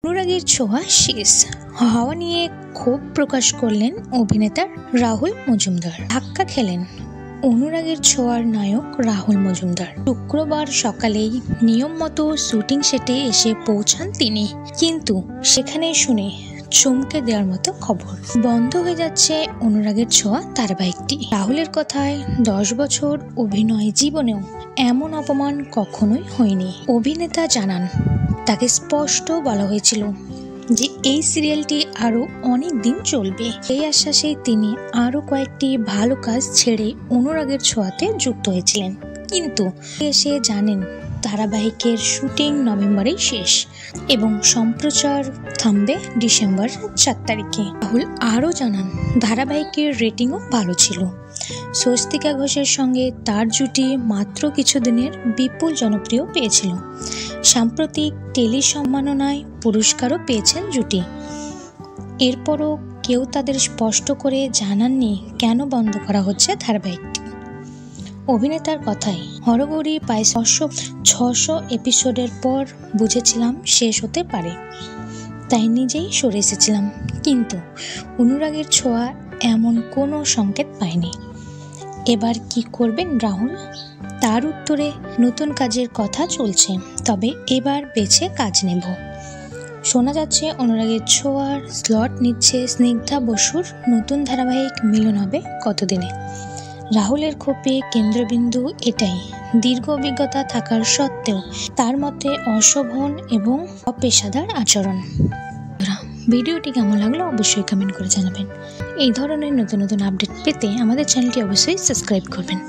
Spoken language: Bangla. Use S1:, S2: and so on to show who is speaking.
S1: অনুরাগের ছোঁয়া শেষ হওয়া নিয়ে ক্ষোভ প্রকাশ করলেন অভিনেতা রাহুল মজুমদার। ধাক্কা খেলেন অনুরাগের ছোঁয়ার নায়ক রাহুল মজুমদার। শুক্রবার সকালেই নিয়ম মতো শুটিং সেটে এসে পৌঁছান তিনি, কিন্তু সেখানে শুনে চমকে দেওয়ার মতো খবর, বন্ধ হয়ে যাচ্ছে অনুরাগের ছোঁয়া ধারাবাহিকটি। রাহুলের কথায় 10 বছর অভিনয় জীবনেও এমন অপমান কখনোই হয়নি। অভিনেতা জানান, তাকে স্পষ্ট বলা হয়েছিল যে এই সিরিয়ালটি আরো অনেক দিন চলবে। এই আশ্বাসে তিনি আরো কয়েকটি ভালো কাজ ছেড়ে অনুরাগের ছোঁয়াতে যুক্ত হয়েছিলেন, কিন্তু এসে জানেন ধারাবাহিকের শুটিং নভেম্বরেই শেষ এবং সম্প্রচার থামবে ডিসেম্বর 4 তারিখে। রাহুল আরও জানান, ধারাবাহিকের রেটিংও ভালো ছিল। স্বস্তিকা ঘোষের সঙ্গে তার জুটি মাত্র কিছুদিনের বিপুল জনপ্রিয় পেয়েছিল। সাম্প্রতিক টেলি সম্মাননায় পুরস্কারও পেয়েছেন জুটি। এরপরও কেউ তাদের স্পষ্ট করে জানাননি কেন বন্ধ করা হচ্ছে ধারাবাহিকটি। অভিনেতার কথায়, হরগৌরী প্রায় 600 এপিসোডের পর বুঝেছিলাম শেষ হতে পারে, তাই নিজেই সরে এসেছিলাম, কিন্তু অনুরাগের ছোঁয়া এমন কোনো সংকেত পায়নি। এবার কি করবেন রাহুল? তার উত্তরে, নতুন কাজের কথা চলছে, তবে এবার বেছে কাজ নেব। শোনা যাচ্ছে অনুরাগের ছোঁয়ার স্লট নিচ্ছে স্নিগ্ধা বসুর নতুন ধারাবাহিক মিলন হবে কতদিনে। রাহুলের ক্ষোভে কেন্দ্রবিন্দু এটাই, দীর্ঘ অভিজ্ঞতা থাকার সত্ত্বেও তার মতে অশোভন এবং অপেশাদার আচরণ। ভিডিওটি কেমন লাগলো অবশ্যই কমেন্ট করে জানাবেন। এই ধরনের নতুন নতুন আপডেট পেতে আমাদের চ্যানেলটি অবশ্যই সাবস্ক্রাইব করবেন।